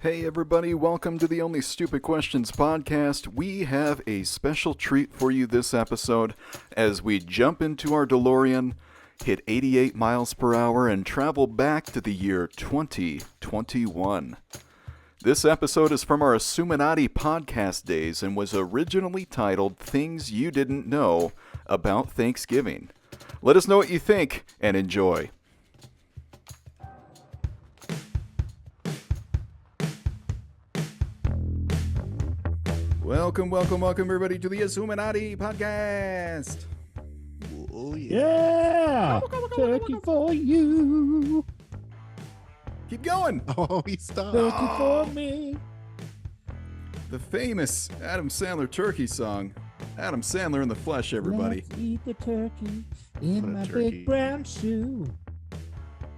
Hey everybody, welcome to the Only Stupid Questions podcast. We have a special treat for you this episode as we jump into our DeLorean, hit 88 miles per hour, and travel back to the year 2021. This episode is from our Assuminati podcast days and was originally titled Things You Didn't Know About Thanksgiving. Let us know what you think and enjoy. Welcome everybody to the Assuminati podcast. Oh yeah! Turkey for you. Keep going. Oh, he stopped. Turkey for me. The famous Adam Sandler turkey song. Adam Sandler in the flesh, everybody. Let's eat the turkey in my big brown shoe.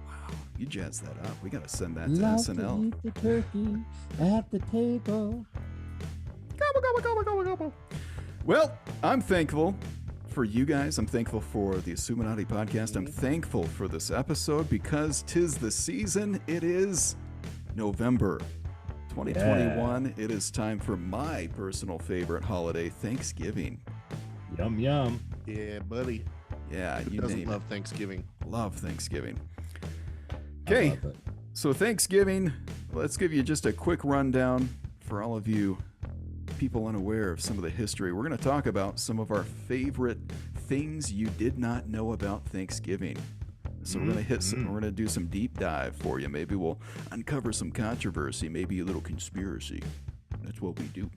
Wow, you jazz that up. We gotta send that to Love SNL. to eat the turkey at the table. Gobble, gobble, gobble, gobble, gobble. Well, I'm thankful for you guys. I'm thankful for the Assuminati podcast. I'm thankful for this episode because 'tis the season. It is November 2021. Yeah. It is time for my personal favorite holiday, Thanksgiving. Yum, yum. Yeah, buddy. Yeah, Who you doesn't love it. Thanksgiving? Love Thanksgiving. Okay, so Thanksgiving, let's give you just a quick rundown for all of you people unaware of some of the history. We're going to talk about some of our favorite things you did not know about Thanksgiving. So we're going to we're going to do some deep dive for you. Maybe we'll uncover some controversy, maybe a little conspiracy. That's what we do.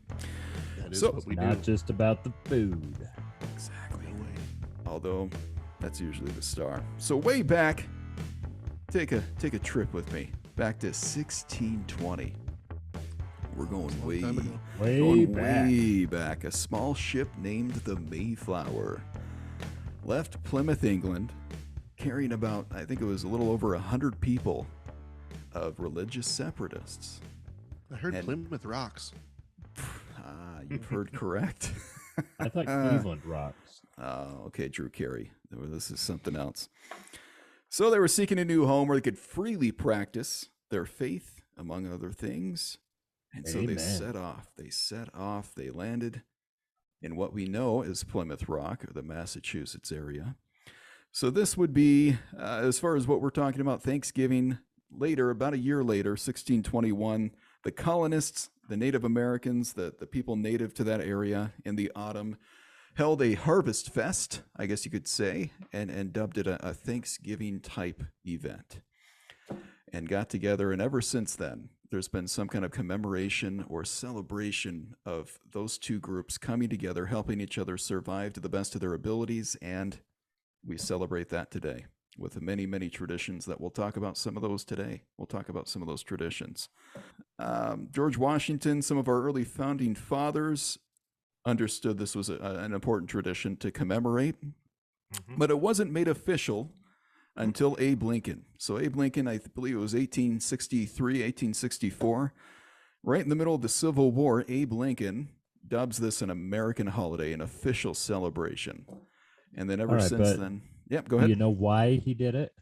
That is what we do. Not just about the food. Exactly. Although that's usually the star. So way back, take a trip with me back to 1620. We're going way back. A small ship named the Mayflower left Plymouth, England, carrying about, I think it was a little over 100 people of religious separatists. I heard Plymouth rocks. You've heard correct. I thought Cleveland rocks. Okay, Drew Carey. This is something else. So they were seeking a new home where they could freely practice their faith, among other things. And so they set off. They landed in what we know as Plymouth Rock, or the Massachusetts area. So this would be, as far as what we're talking about, Thanksgiving later, about a year later, 1621, the colonists, the Native Americans, the people native to that area in the autumn, held a harvest fest, I guess you could say, and dubbed it a Thanksgiving-type event. And got together, and ever since then, there's been some kind of commemoration or celebration of those two groups coming together, helping each other survive to the best of their abilities, and we celebrate that today with many, many traditions that we'll talk about some of those today. We'll talk about some of those traditions. George Washington, some of our early founding fathers understood this was an important tradition to commemorate, but it wasn't made official until Abe Lincoln. So Abe Lincoln, I believe it was 1863, 1864, right in the middle of the Civil War, Abe Lincoln dubs this an American holiday, an official celebration. And then ever since then, go ahead. Do you know why he did it?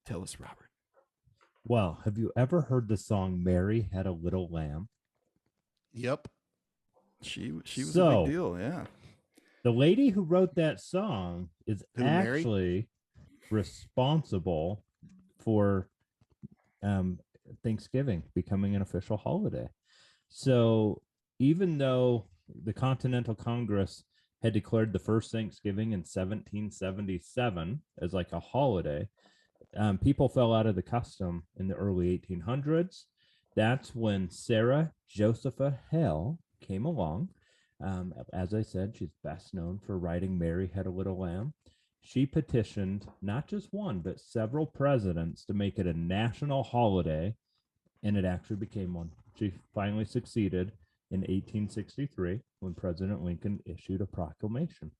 Tell us, Robert. Well, have you ever heard the song Mary Had a Little Lamb? Yep. She was a big deal, yeah. The lady who wrote that song is actually responsible for Thanksgiving becoming an official holiday. So even though the Continental Congress had declared the first Thanksgiving in 1777 as like a holiday, people fell out of the custom in the early 1800s. That's when Sarah Josepha Hale came along. As I said, she's best known for writing Mary Had a Little Lamb. She petitioned not just one, but several presidents to make it a national holiday, and it actually became one. She finally succeeded in 1863 when President Lincoln issued a proclamation.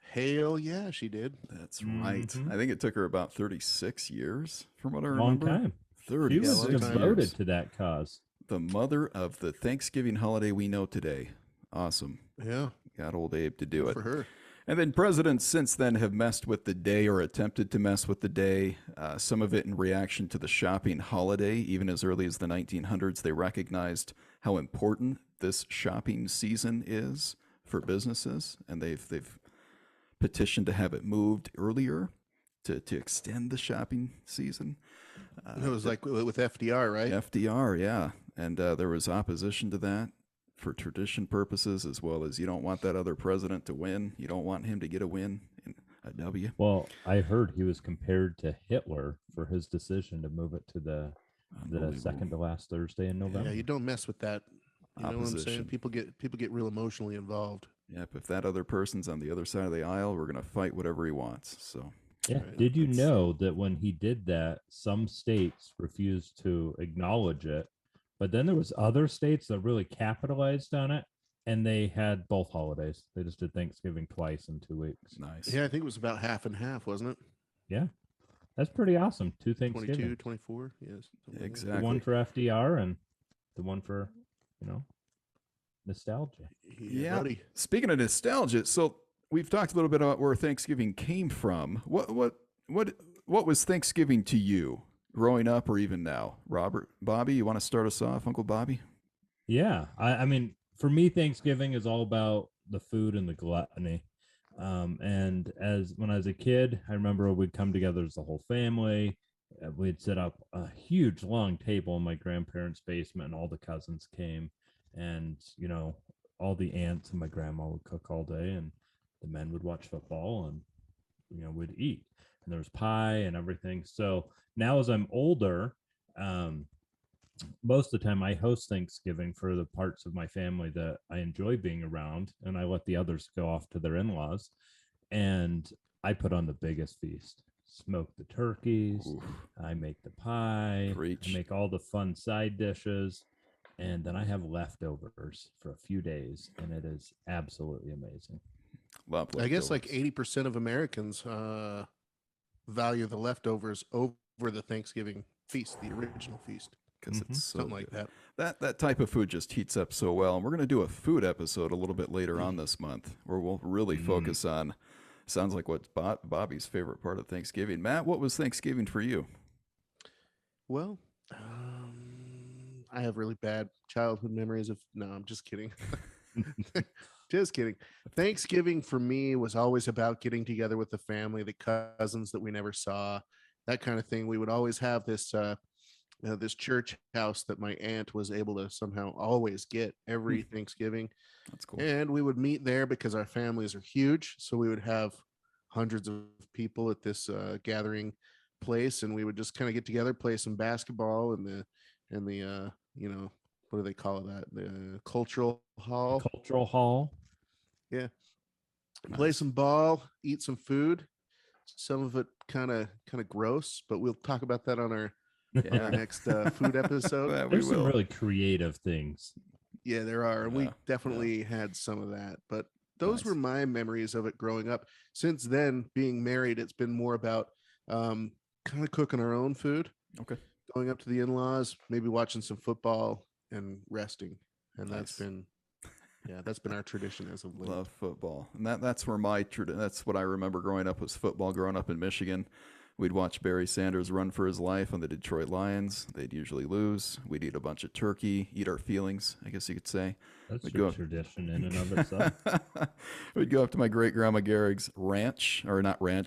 Hell yeah, she did. That's right. I think it took her about 36 years, from what I remember. Long time. 36 She was devoted years. to that cause. The mother of the Thanksgiving holiday we know today. Awesome. Yeah. Got old Abe to do it. For her. And then presidents since then have messed with the day or attempted to mess with the day. Some of it in reaction to the shopping holiday. Even as early as the 1900s, they recognized how important this shopping season is for businesses, and they've petitioned to have it moved earlier to extend the shopping season. It was like with FDR, right? FDR, yeah. And there was opposition to that for tradition purposes, as well as you don't want that other president to win. You don't want him to get a win, a W. Well, I heard he was compared to Hitler for his decision to move it to the second to last Thursday in November. Yeah, you don't mess with that. You know what I'm saying? Opposition. People get real emotionally involved. Yep, if that other person's on the other side of the aisle, we're going to fight whatever he wants. So, Yeah. Right. Did you know that when he did that, some states refused to acknowledge it, but then there was other states that really capitalized on it, and they had both holidays. They just did Thanksgiving twice in 2 weeks. nice. Yeah, I think it was about half and half, wasn't it? Yeah, that's pretty awesome. 2 22, Thanksgiving. 24. Yes. something like that. Exactly. The one for FDR and the one for, nostalgia. Yeah. Buddy. Speaking of nostalgia, so we've talked a little bit about where Thanksgiving came from. What was Thanksgiving to you growing up or even now? Robert, Bobby, you want to start us off, Uncle Bobby? Yeah, I mean, for me, Thanksgiving is all about the food and the gluttony. And when I was a kid, I remember we'd come together as the whole family. We'd set up a huge long table in my grandparents' basement, and all the cousins came, and all the aunts and my grandma would cook all day, and the men would watch football, and we'd eat, and there was pie and everything. So now, as I'm older, most of the time I host Thanksgiving for the parts of my family that I enjoy being around, and I let the others go off to their in-laws, and I put on the biggest feast. Smoke the turkeys. Oof. I make the pie. Preach. I make all the fun side dishes, and then I have leftovers for a few days, and it is absolutely amazing. Love I guess like leftovers. 80% of Americans value the leftovers over the Thanksgiving feast, the original feast. Because it's so Something like good. that. That type of food just heats up so well. And we're going to do a food episode a little bit later on this month where we'll really focus on, sounds like what's Bobby's favorite part of Thanksgiving. Matt, what was Thanksgiving for you? Well, I have really bad childhood memories of. No, I'm just kidding. Just kidding. Thanksgiving for me was always about getting together with the family, the cousins that we never saw, that kind of thing. We would always have this this church house that my aunt was able to somehow always get every Thanksgiving. That's cool. And we would meet there because our families are huge. So we would have hundreds of people at this gathering place, and we would just kind of get together, play some basketball in the what do they call that? The cultural hall. Cultural hall. Yeah. Play some ball, eat some food. Some of it kind of gross, but we'll talk about that on our next food episode. There's some really creative things. Yeah, there are. And we definitely had some of that. But those were my memories of it growing up. Since then, being married, it's been more about kind of cooking our own food. Okay. Going up to the in-laws, maybe watching some football and resting. And that's been our tradition as of late. Love football. And that's where that's what I remember growing up was football. Growing up in Michigan, we'd watch Barry Sanders run for his life on the Detroit Lions. They'd usually lose. We'd eat a bunch of turkey, eat our feelings, I guess you could say. That's a tradition in and of itself. We'd go up to my great-grandma Gehrig's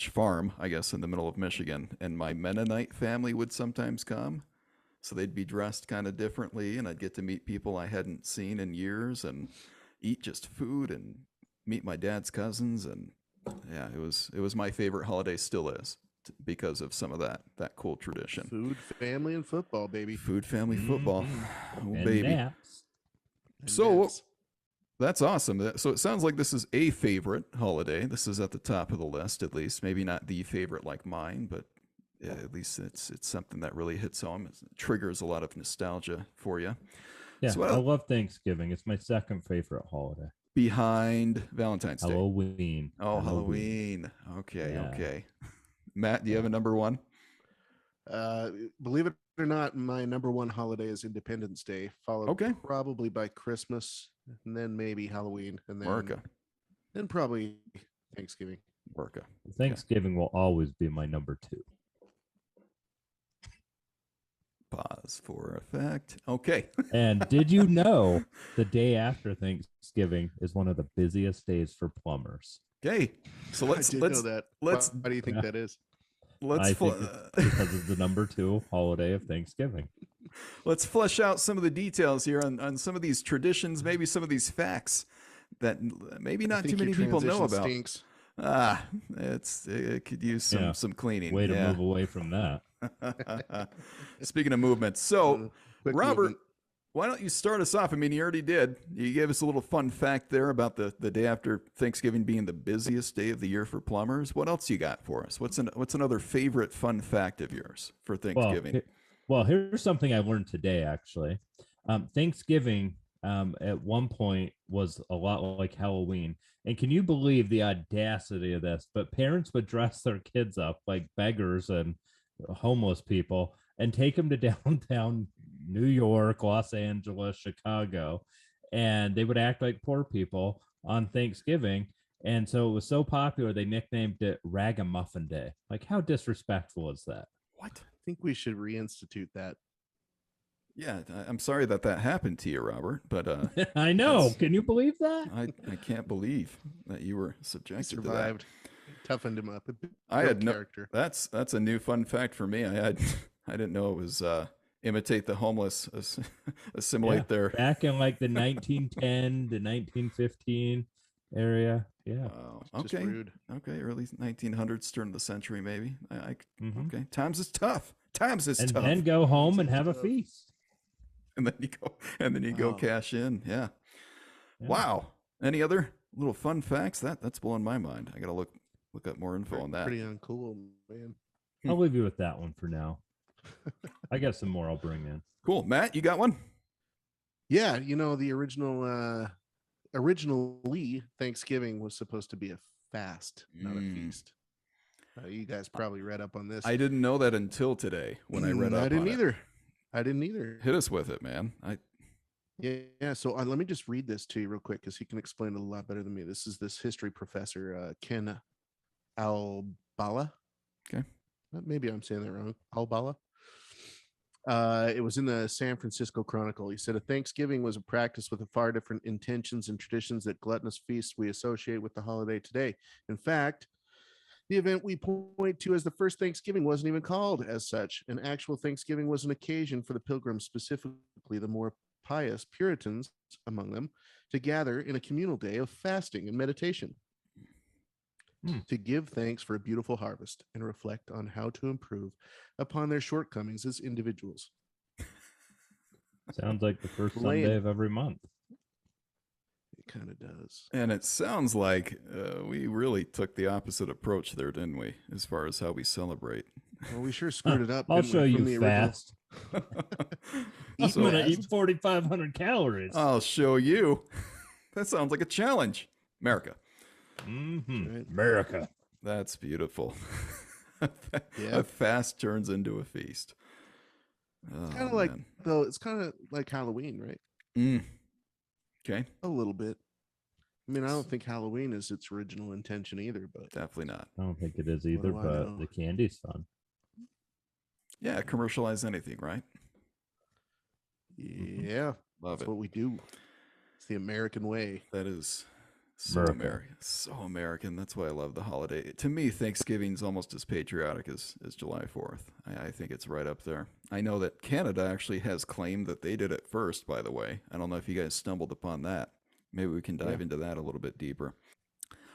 farm, I guess, in the middle of Michigan. And my Mennonite family would sometimes come. So they'd be dressed kind of differently, and I'd get to meet people I hadn't seen in years and eat just food and meet my dad's cousins. And yeah, it was my favorite holiday, still is, because of some of that cool tradition. Food, family, and football, baby. Food, family, football. Oh, And baby. naps. So that's awesome. So it sounds like this is a favorite holiday. This is at the top of the list, at least. Maybe not the favorite like mine, but yeah, at least it's something that really hits home. It triggers a lot of nostalgia for you. Yeah, So I love Thanksgiving. It's my second favorite holiday. Behind Valentine's Day. Halloween. Oh, Halloween. Okay, Yeah. okay. Matt, do you have a number one? Believe it or not, my number one holiday is Independence Day, followed probably by Christmas, and then maybe Halloween, and then America. then probably Thanksgiving. Worka. Thanksgiving will always be my number 2. Pause for effect. Okay. And did you know the day after Thanksgiving is one of the busiest days for plumbers? Okay. So I did know that. Why do you think Yeah. that is? I think it's because of the number 2 holiday of Thanksgiving. Let's flesh out some of the details here on some of these traditions, maybe some of these facts that maybe not too many people know about. Stinks. It could use some cleaning. Way to move away from that. Speaking of movements, so Quick Robert, movement. why don't you start us off? I mean, you already did. You gave us a little fun fact there about the day after Thanksgiving being the busiest day of the year for plumbers. What else you got for us? What's another favorite fun fact of yours for Thanksgiving? Well, here's something I learned today, actually. Thanksgiving at one point was a lot like Halloween. And can you believe the audacity of this? But parents would dress their kids up like beggars and homeless people and take them to downtown New York, Los Angeles, Chicago, and they would act like poor people on Thanksgiving. And so it was so popular, they nicknamed it Ragamuffin Day. Like, how disrespectful is that? What? I think we should reinstitute that. Yeah, I'm sorry that happened to you, Robert, but I know. Can you believe that? I can't believe that you were subjected to that. Survived. Toughened him up. I had no character. That's a new fun fact for me. I didn't know it was imitate the homeless, assimilate their back in like the 1910 to 1915 area. Yeah. Okay. Rude. Okay. Early 1900s, turn of the century, maybe. Mm-hmm. Okay. Times is tough. Tough. And then go home and have a feast. And then you go cash in. Yeah. Wow. Any other little fun facts? That's blowing my mind. I gotta look up more info on that. Pretty uncool, man. I'll leave you with that one for now. I got some more I'll bring in. Cool. Matt, you got one? Yeah, the originally Thanksgiving was supposed to be a fast, not a feast. You guys probably read up on this. I didn't know that until today when I read up. I didn't either. Hit us with it, man. Yeah. So let me just read this to you real quick because he can explain it a lot better than me. This is this history professor, Ken Albala. Okay. Maybe I'm saying that wrong. Albala. It was in the San Francisco Chronicle. He said a Thanksgiving was a practice with a far different intentions and traditions that gluttonous feasts we associate with the holiday today. In fact, the event we point to as the first Thanksgiving wasn't even called as such. An actual Thanksgiving was an occasion for the pilgrims, specifically the more pious Puritans among them, to gather in a communal day of fasting and meditation, to give thanks for a beautiful harvest and reflect on how to improve upon their shortcomings as individuals. Sounds like the first Sunday of every month. It kind of does. And it sounds like we really took the opposite approach there, didn't we? As far as how we celebrate. Well, we sure screwed it up. I'll show you fast. I'm So going to eat 4,500 calories. I'll show you. That sounds like a challenge. America. Mm-hmm. Right. America. That's beautiful. Yeah. A fast turns into a feast. It's kind of like, though, it's kind of like Halloween, right? Okay. A little bit. I mean, I don't think Halloween is its original intention either, but Definitely not. I don't think it is either, but the candy's fun. Yeah, commercialize anything, right? Yeah. Love That's it. what we do. It's the American way. That is so American. So American. That's why I love the holiday. To me, Thanksgiving's almost as patriotic as July 4th. I think it's right up there. I know that Canada actually has claimed that they did it first, by the way. I don't know if you guys stumbled upon that. Maybe we can dive into that a little bit deeper.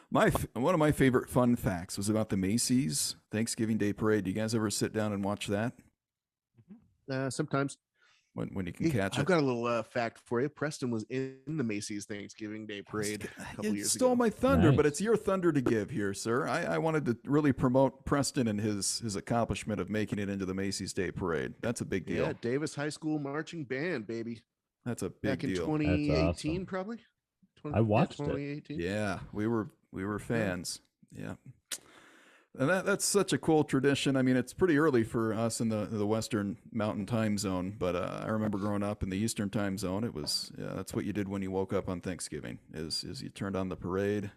One of my favorite fun facts was about the Macy's Thanksgiving Day Parade. Do you guys ever sit down and watch that? Sometimes. When you can catch it. I've got a little fact for you. Preston was in the Macy's Thanksgiving Day Parade a couple years stole ago. my thunder, Nice. but it's your thunder to give here, sir. I wanted to really promote Preston and his accomplishment of making it into the Macy's Day Parade. That's a big deal. Yeah, Davis High School marching band, baby. That's a big Back in deal. 2018, awesome. probably. I watched it. 2018. Yeah, we were fans. Yeah. And that's such a cool tradition. I mean, it's pretty early for us in the Western Mountain Time Zone, but I remember growing up in the Eastern Time Zone. It was that's what you did when you woke up on Thanksgiving. Is you turned on the parade.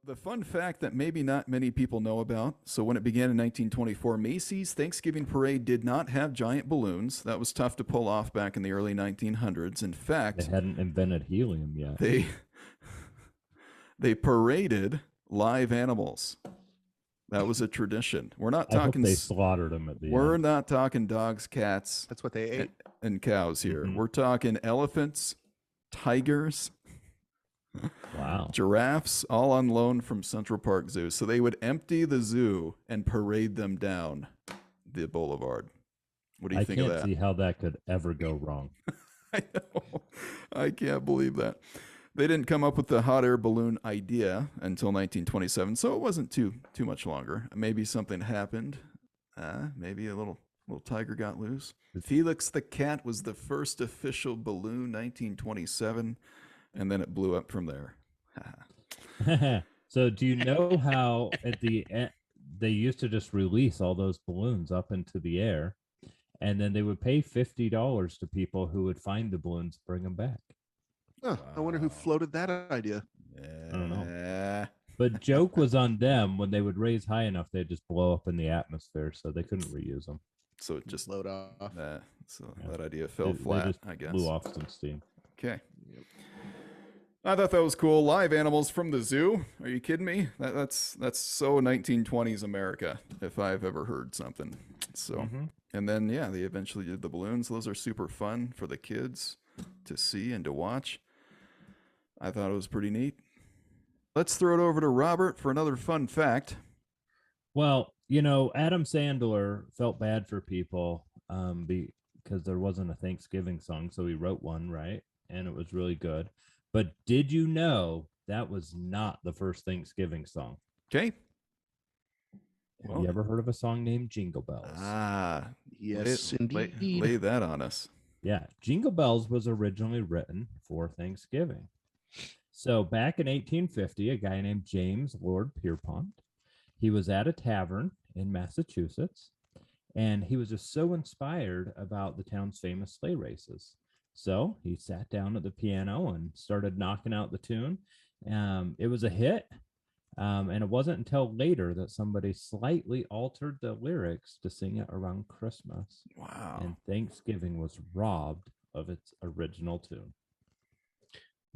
The fun fact that maybe not many people know about. So when it began in 1924, Macy's Thanksgiving Parade did not have giant balloons. That was tough to pull off back in the early 1900s. In They fact, hadn't invented helium yet. they paraded live animals. That was a tradition. We're not I hope talking they slaughtered them at the we're end. not talking dogs, cats, That's what they ate. and cows here. Mhm. We're talking elephants, tigers, Wow. giraffes, all on loan from Central Park Zoo. So they would empty the zoo and parade them down the boulevard. What do you I think of can't that? see how that could ever go wrong. I know. I can't believe that. They didn't come up with the hot air balloon idea until 1927, so it wasn't too much longer. Maybe something happened. Maybe a little tiger got loose. Felix the cat was the first official balloon, 1927, and then it blew up from there. So do you know how at the end they used to just release all those balloons up into the air, and then they would pay $50 to people who would find the balloons, bring them back. Huh, I wonder who floated that idea. I don't know. But joke was on them. When they would raise high enough, they'd just blow up in the atmosphere, so they couldn't reuse them. So it just Load off. so Yeah. that idea fell They flat, just I guess. blew off some steam. Okay. Yep. I thought that was cool. Live animals from the zoo. Are you kidding me? That's so 1920s America, if I've ever heard something. So, Mhm. and then yeah, they eventually did the balloons. Those are super fun for the kids to see and to watch. I thought it was pretty neat. Let's throw it over to Robert for another fun fact. Well, Adam Sandler felt bad for people because there wasn't a Thanksgiving song, so he wrote one, right? And it was really good. But did you know that was not the first Thanksgiving song? Okay. Have you ever heard of a song named Jingle Bells? Yes, indeed. Lay that on us. Yeah, Jingle Bells was originally written for Thanksgiving. So back in 1850, a guy named James Lord Pierpont, he was at a tavern in Massachusetts, and he was just so inspired about the town's famous sleigh races. So he sat down at the piano and started knocking out the tune. It was a hit, and it wasn't until later that somebody slightly altered the lyrics to sing it around Christmas. Wow. And Thanksgiving was robbed of its original tune.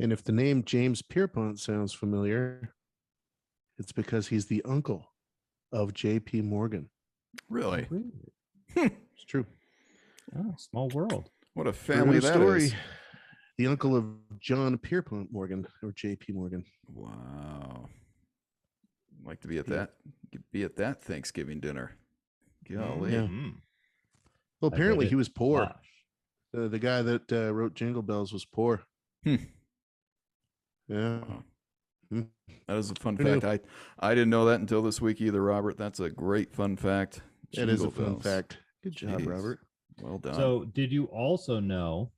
And if the name James Pierpont sounds familiar, it's because he's the uncle of J.P. Morgan. Really? It's true. Oh, small world. What a family that story. is. The uncle of John Pierpont Morgan, or J.P. Morgan. Wow. Like to be at that Thanksgiving dinner. Golly. Yeah. Mhm. Well, I apparently bet he it was poor. lush. The guy that wrote Jingle Bells was poor. Hmm. Yeah. Wow. Hmm. That is a fun Who knew? fact. I didn't know that until this week either, Robert. That's a great fun fact. That is a Jingle fun bells. fact. Good job, Jeez. Robert. Well done. So, did you also know,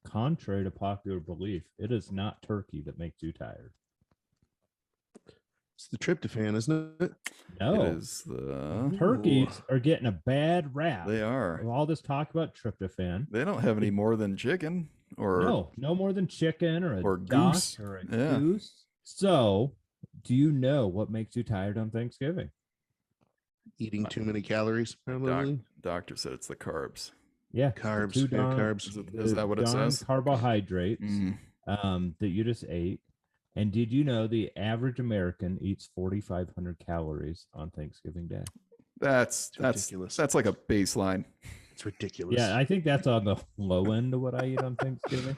contrary to popular belief, it is not turkey that makes you tired? It's the tryptophan, isn't it? No, it is the turkeys are getting a bad rap. They are. All this talk about tryptophan. They don't have any more than chicken or No more than chicken or a or duck goose. or a Yeah. goose. So, do you know what makes you tired on Thanksgiving? Eating too many calories, probably. Doctor said it's the carbs. Yeah, Carbs. the two Yeah, darn- carbs. Is that what it darn says? Carbohydrates Mm. that you just ate. And did you know the average American eats 4,500 calories on Thanksgiving Day? That's ridiculous. That's like a baseline. It's ridiculous. Yeah, I think that's on the low end of what I eat on Thanksgiving.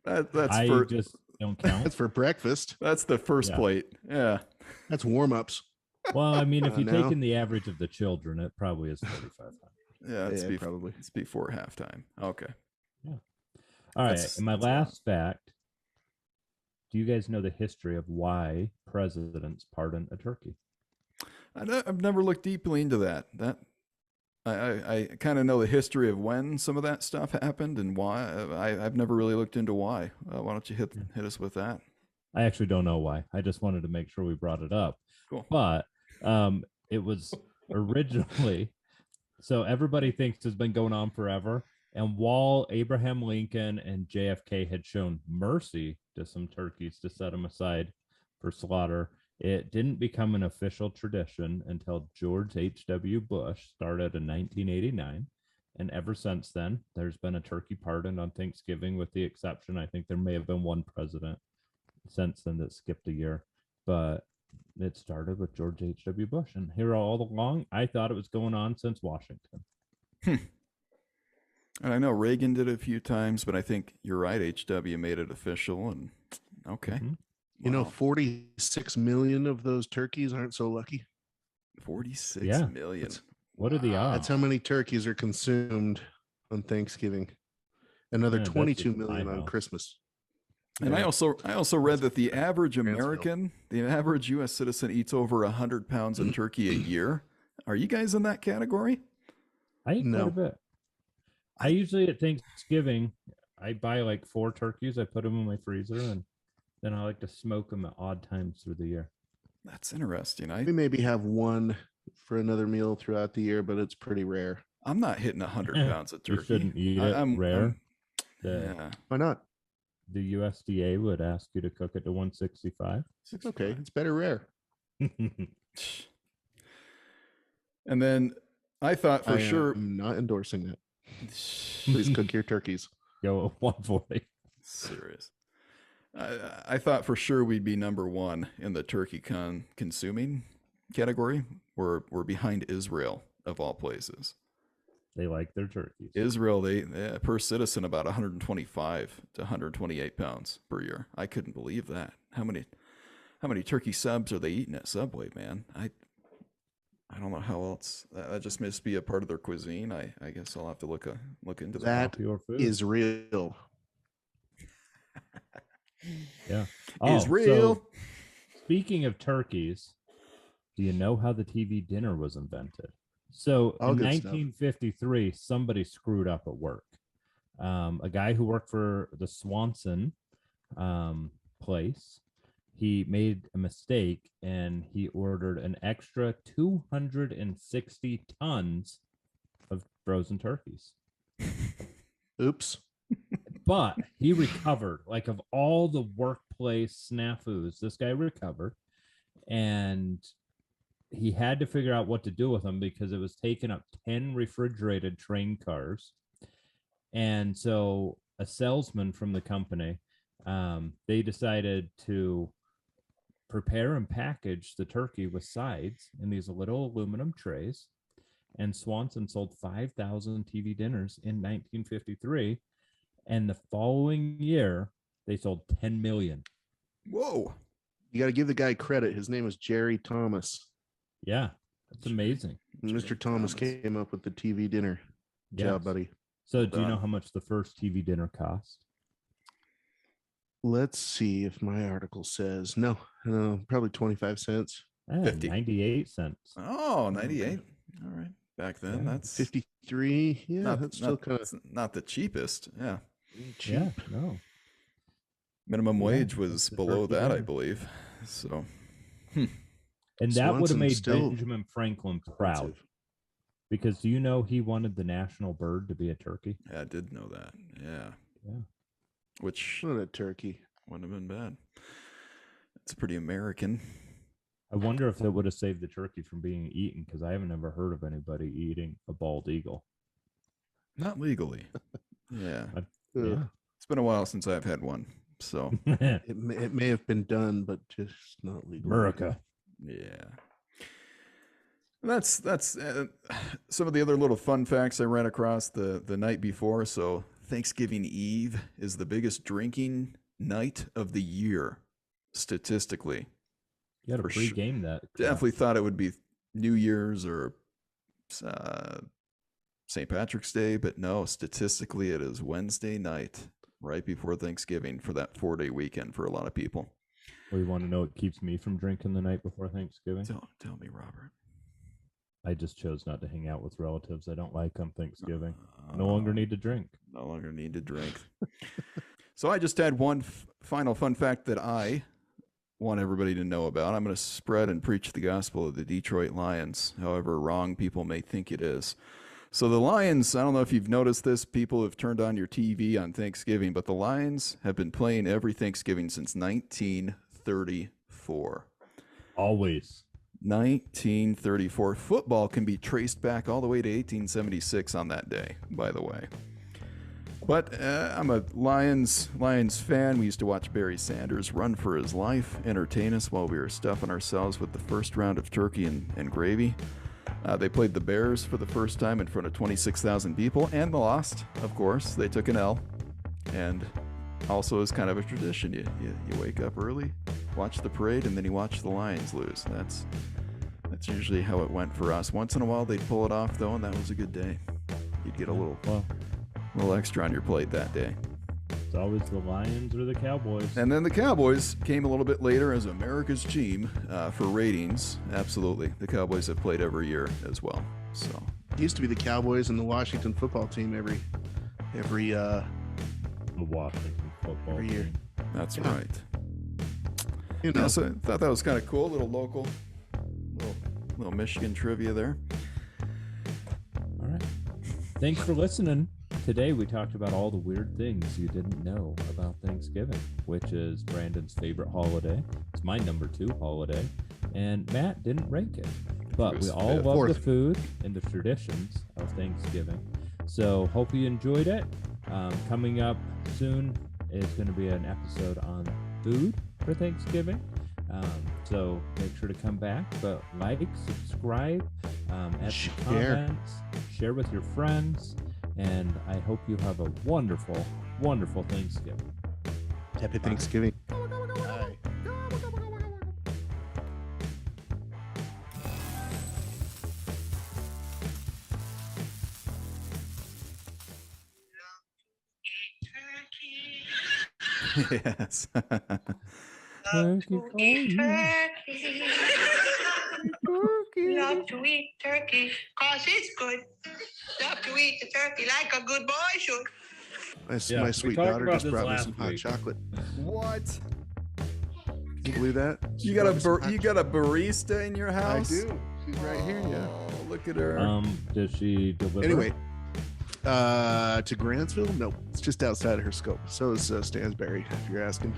That's I for just don't count. That's for breakfast. that's the first Yeah. plate. Yeah. That's warm-ups. Well, I mean, if you now? take in the average of the children, it probably is 4,500. Yeah, Yeah, probably. It's before halftime. Okay. All right. That's- And my that's a lot. last fact, do you guys know the history of why presidents pardon a turkey? I've never looked deeply into that. I kind of know the history of when some of that stuff happened and why. I've never really looked into why. Why don't you hit us with that? I actually don't know why. I just wanted to make sure we brought it up. Cool. But it was originally, so everybody thinks it's been going on forever. And while Abraham Lincoln and JFK had shown mercy to some turkeys to set them aside for slaughter, It didn't become an official tradition until George H.W. Bush started in 1989. And ever since then, there's been a turkey pardon on Thanksgiving, with the exception, I think there may have been one president since then that skipped a year. But it started with George H.W. Bush. And here all along, I thought it was going on since Washington. And I know Reagan did it a few times, but I think you're right. HW made it official. And okay. Mm-hmm. You know, 46 million of those turkeys aren't so lucky. 46 million. What are the odds? That's how many turkeys are consumed on Thanksgiving. Another 22 million on Christmas. And I also read that the average American, the average U.S. citizen, eats over 100 pounds of turkey a year. Are you guys in that category? I eat quite a bit. I usually at Thanksgiving, I buy like 4 turkeys. I put them in my freezer, and then I like to smoke them at odd times through the year. That's interesting. We maybe have one for another meal throughout the year, but it's pretty rare. I'm not hitting 100 pounds of turkey. You shouldn't eat it rare. Yeah. Why not? The USDA would ask you to cook it to 165. Okay, it's better rare. And then I thought for sure. I'm not endorsing that. Please cook your turkeys. Go at 140. Serious. I thought for sure we'd be number 1 in the turkey consuming category. We're behind Israel, of all places. They like their turkeys. Israel, they per citizen about 125 to 128 pounds per year. I couldn't believe that. How many turkey subs are they eating at Subway, man? I don't know how else. That just must be a part of their cuisine. I guess I'll have to look into that. That is real. Yeah. Israel. So, speaking of turkeys, do you know how the TV dinner was invented? So in 1953, somebody screwed up at work. A guy who worked for the Swanson place, he made a mistake and he ordered an extra 260 tons of frozen turkeys. Oops. But he recovered. Like, of all the workplace snafus, this guy recovered, and he had to figure out what to do with them because it was taking up 10 refrigerated train cars. And so a salesman from the company, they decided to prepare and package the turkey with sides in these little aluminum trays. And Swanson sold 5,000 TV dinners in 1953. And the following year, they sold 10 million. Whoa. You got to give the guy credit. His name was Jerry Thomas. Yeah, that's amazing. Mr. Thomas came up with the TV dinner. Good job, buddy. So do you know how much the first TV dinner cost? Let's see if my article says. No, probably 25 cents. 98 cents. Oh, 98. All right. Back then, that's 53. Yeah, that's still kind of not the cheapest. Yeah. cheap. Yeah, no. Minimum wage was below that, I believe. So, and that would have made still Benjamin Franklin proud. Because do you know he wanted the national bird to be a turkey? Yeah, I did know that. Yeah. Yeah. Which Not a turkey. wouldn't have been bad. It's pretty American. I wonder if that would have saved the turkey from being eaten, because I haven't ever heard of anybody eating a bald eagle. Not legally. Yeah. Yeah. It's been a while since I've had one. So It may have been done, but just not legal. America. yeah. That's some of the other little fun facts I ran across the night before. So Thanksgiving Eve is the biggest drinking night of the year, statistically. You got to pre-game that. Definitely thought it would be New Year's or St. Patrick's Day, but no, statistically it is Wednesday night, right before Thanksgiving, for that 4-day weekend for a lot of people. Well, you want to know what keeps me from drinking the night before Thanksgiving? Tell me, Robert. I just chose not to hang out with relatives I don't like on Thanksgiving. No longer need to drink. No longer need to drink. So I just had one final fun fact that I want everybody to know about. I'm going to spread and preach the gospel of the Detroit Lions, however wrong people may think it is. So the Lions, I don't know if you've noticed this, people have turned on your TV on Thanksgiving, but the Lions have been playing every Thanksgiving since 1934. Always. 1934. Football can be traced back all the way to 1876 on that day, by the way. But I'm a Lions fan. We used to watch Barry Sanders run for his life, entertain us while we were stuffing ourselves with the first round of turkey and gravy. They played the Bears for the first time in front of 26,000 people and lost, of course. They took an L. And also is kind of a tradition. You wake up early, watch the parade, and then you watch the Lions lose. That's usually how it went for us. Once in a while they'd pull it off though, and that was a good day. You'd get a little extra on your plate that day. It's always the Lions or the Cowboys. And then the Cowboys came a little bit later as America's team for ratings. Absolutely. The Cowboys have played every year as well. So It used to be the Cowboys and the Washington football team every The Washington football year. team. that's Yeah. right. You know, Yeah, so I thought that was kind of cool. Little local, little Michigan trivia there. All right. Thanks for listening. Today we talked about all the weird things you didn't know about Thanksgiving, which is Brandon's favorite holiday. It's my number 2 holiday, and Matt didn't rank it. But we was all fifth. love Fourth. the food and the traditions of Thanksgiving. So hope you enjoyed it. Coming up soon is going to be an episode on food for Thanksgiving. So make sure to come back, but like, subscribe, add some Share. comments, share with your friends, and I hope you have a wonderful, wonderful Thanksgiving. Happy Thanksgiving. Bye. Yes. Turkey for you. Love to eat turkey, cause it's good. Love to eat the turkey like a good boy should. Yeah, My we sweet talked daughter about just this brought me last some hot week. chocolate. What? Can you believe that? She You got a brought me some hot you got a barista in your I house? do. She's right here. Yeah. Oh, look at her. Does she deliver? Anyway, to Grantsville? Nope. It's just outside of her scope. So is Stansbury, if you're asking.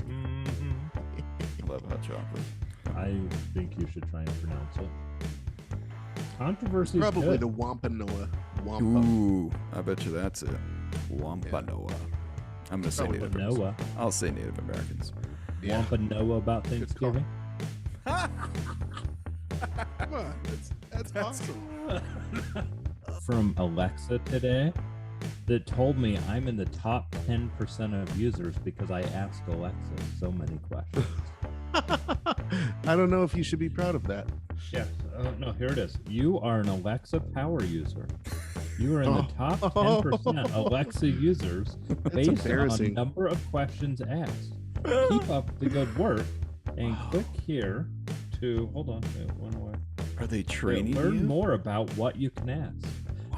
Mhm. I love hot chocolate. I think you should try and pronounce it. Controversy. Probably the Wampanoag. Wampa. Ooh, I bet you that's it. Wampanoag. I'm gonna say Native Americans. Wampanoag. I'll say Native Americans. Yeah. Wampanoag about Good call. Thanksgiving. Come on. That's awesome. From Alexa today that told me I'm in the top 10% of users because I ask Alexa so many questions. I don't know if you should be proud of that. Yes. No, here it is. You are an Alexa power user. You are in the top 10% Alexa users based on embarrassing. number of questions asked. Keep up the good work and click here to hold on. One away. Are they To training learn you? more about what you can ask.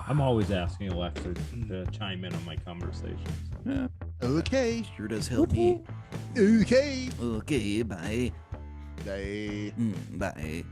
I'm always asking Alexa to chime in on my conversations. Yeah, Okay. sure does help me. Okay. Okay, bye. Bye. Bye.